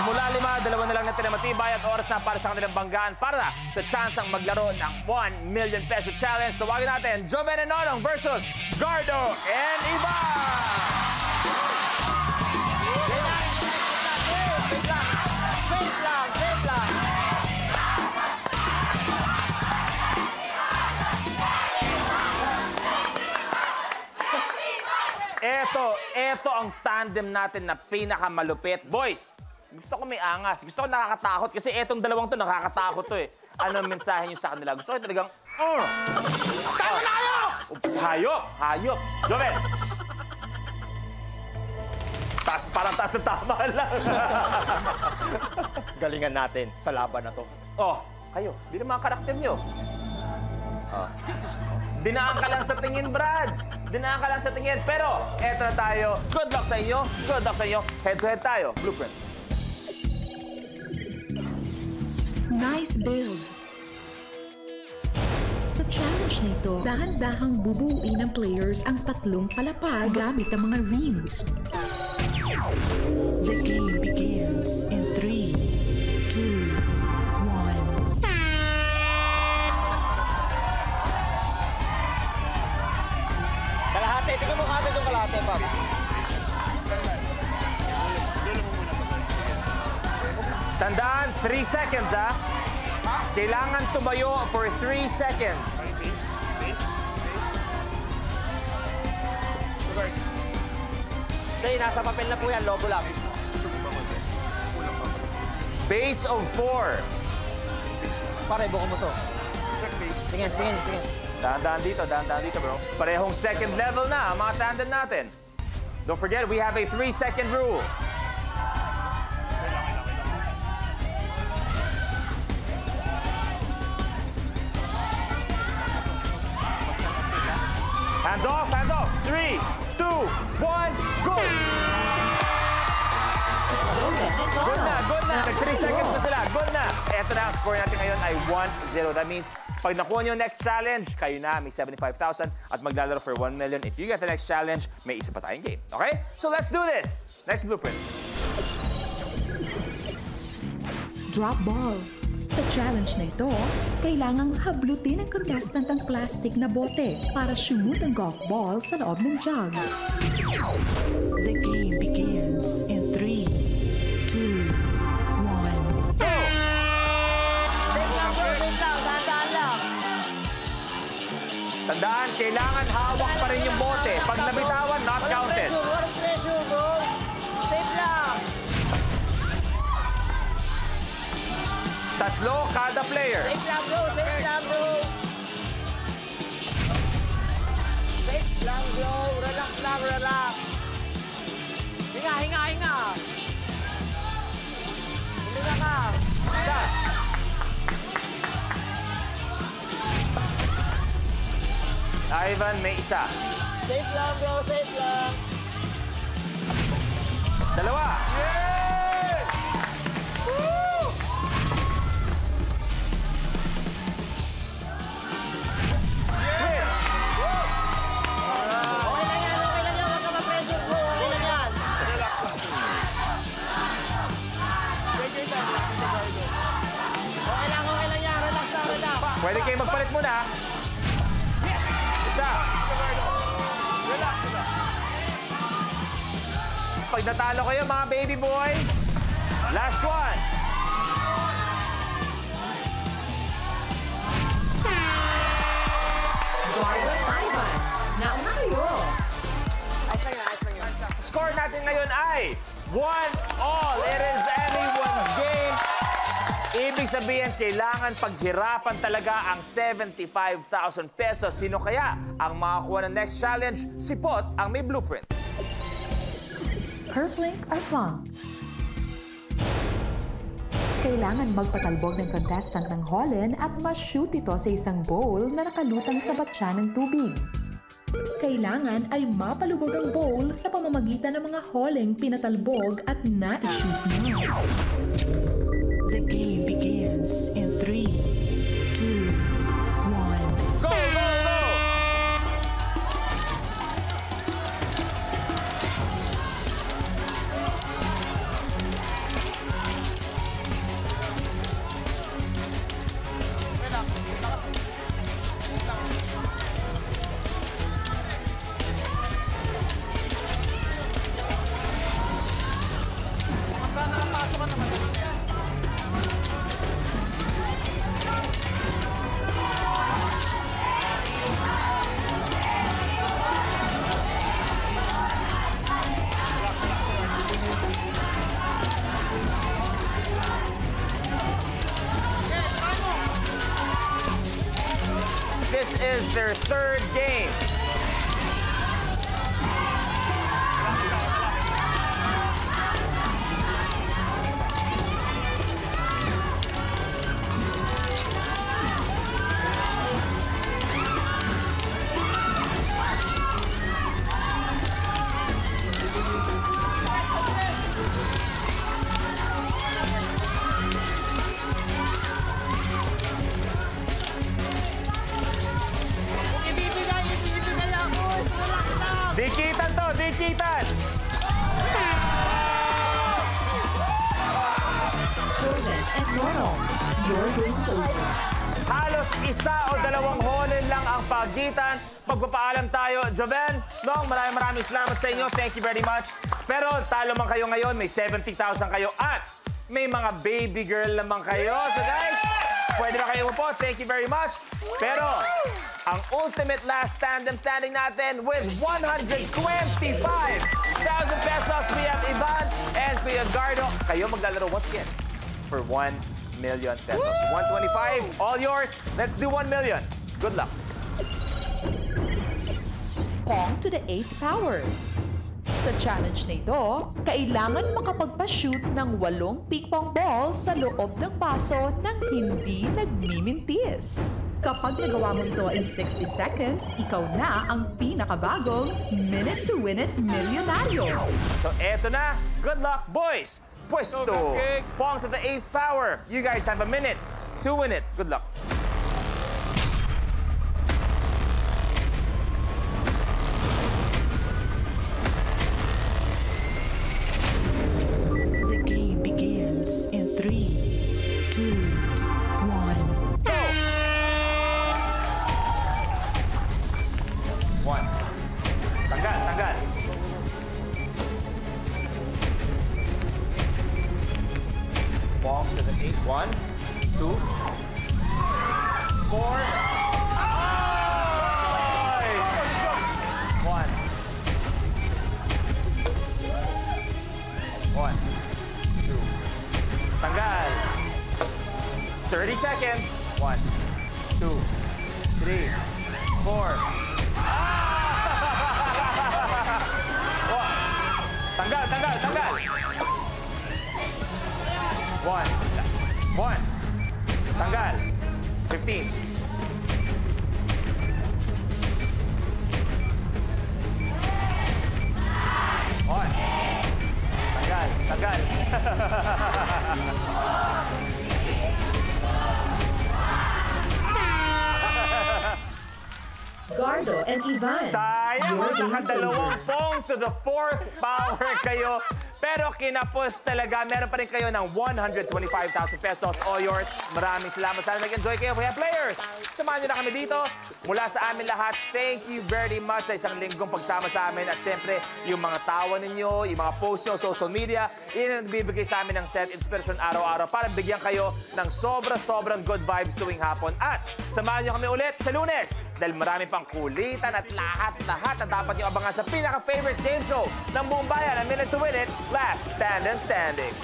Mula 5, 2 na lang natin na matibay at oras na para sa kanilang banggaan para sa chance ang maglaro ng 1 million peso challenge. Tawagin natin, Joven and Nonong versus Gardo and Ivan! Ito ang tandem natin na pinakamalupit. Boys, gusto ko may angas. Gusto ko nakakatakot kasi etong dalawang to nakakatakot to eh. Ano ang mensahe nyo sa kanila? Gusto ko talagang, tama na kayo! Hayop! Hayop! Joven! Parang taas na tama lang. Galingan natin sa laban na to. Oh, kayo. Di naman ang karakter nyo. Dinaan ka lang sa tingin, Brad. Dinaan ka lang sa tingin. Pero, eto na tayo. Good luck sa inyo. Good luck sa inyo. Head-to-head tayo. Blueprint. Nice build. Sa challenge nito, dahan-dahang bubuuin ng players ang tatlong palapag gamit ang mga reams. The game begins in 3, 2, 1. Kalahati, tingnan mo kagad yung kalahati, Pops. Tandaan, 3 seconds, ha? Kailangan tumayo for 3 seconds. Hindi, nasa papel na po yan. Logo lang. Base of 4. Pare, buko mo to. Tingin. Dahan-dahan dito, bro. Parehong second level na ang mga tandem natin. Don't forget, we have a 3-second rule. Hands off, hands off. 3, 2, 1, go! Good na. Nag-3 seconds na sila. Good na. Eto na, ang score natin ngayon ay 1-0. That means, pag nakuha nyo yung next challenge, kayo na, may 75,000 at maglalaro for 1 million. If you get the next challenge, may isa pa tayong game. Okay? So let's do this. Next blueprint. Drop ball. Sa challenge na ito, kailangang hablutin ng contestant ang plastic na bote para shoot ang golf ball sa loob ng jug. The game begins in 3, 2, 1. Safe lang, bro. Safe lang. Dahan-dahan lang. Tandaan, kailangan hawak pa rin yung bote. Pag nabitawan, not counted. Walang pressure, bro. Safe lang. 3 kada player. Safe lang, bro. Safe lang, bro. Safe lang, bro. Relax lang, relax. Hinga. Huminga ka. Isa. Ivan, may isa. Safe lang, bro. Safe lang. 2. Switch. Okay lang yan. Huwag ka ma-pressure, bro. Okay lang yan. Okay lang yan. Relax lang, relax. Pwede kayo magpalit muna. Isa. Pag natalo kayo, mga baby boy, last one. Garden Ivan, nauna kayo. Ayos lang yan. Score natin ngayon ay 1-all. It is anyone's game. Ibig sabihin, kailangan paghirapan talaga ang 75,000 pesos. Sino kaya ang makakuha ng next challenge? Si Pot ang may blueprint. Kerplink or plum? Kailangan magpatalbog ng contestant ng holen at ma-shoot ito sa isang bowl na nakalutang sa batya ng tubig. Kailangan ay mapalubog ang bowl sa pamamagitan ng mga holeng pinatalbog at na-shoot mo. The game begins in 3, 2, 1. Go, go, go! This is their third game. Ibibigay ako. Relax lang. Dikitan to, dikitan! Children and Nono, your game's over. Halos isa o dalawang holen lang ang pagitan. Magpapaalam tayo. Joven, Nong, maraming salamat sa inyo. Thank you very much. Pero talo man kayo ngayon, may 70,000 kayo at may mga baby girl naman kayo. So guys, pwede na kayo po. Thank you very much. Pero ang ultimate last tandem standing natin with 125,000 pesos. We have Ivan and Kuya Gardo. Kayo maglalaro once again for 1 million pesos. 125, all yours. Let's do 1 million. Good luck. Pong to the 8th power. Sa challenge na ito, kailangan makapagpa-shoot ng 8 ping-pong balls sa loob ng baso nang hindi nagmimintis. Kapag nagawa mo ito in 60 seconds, ikaw na ang pinakabagong Minute to Win It Milyonaryo. So eto na. Good luck, boys. Puesto. Pong to the 8th power. You guys have a minute to win it. Good luck. The game begins in 3, 2, 1. One. Tanggal, tanggal. Pong to the 8. 1, 2, 4. Ay! 1. 1, 2. Tanggal. 30 seconds. 1, 2, 3, 4. Tanggal, tanggal, tanggal. 1. 1. Tanggal. 15. 1. Tanggal, tanggal. Gardo and Ivan. Sayang, your game's nakadalawang over. pong to the 4th power kayo. Pero kinapos talaga, meron pa rin kayo ng 125,000 pesos. All yours. Maraming salamat. Sana nag-enjoy kayo. Kaya players, samahan nyo na kami dito. Mula sa amin lahat, thank you very much sa isang linggong pagsama sa amin. At syempre, yung mga tawa ninyo, yung mga post nyo, social media, yun ang nagbibigay sa amin ng set inspiration araw-araw para bigyan kayo ng sobrang good vibes tuwing hapon. At samahan nyo kami ulit sa Lunes dahil marami pang kulitan at lahat na dapat nyo abangan sa pinaka-favorite game show ng buong bayan, ang Minute to Win It, Last Tandem Standing.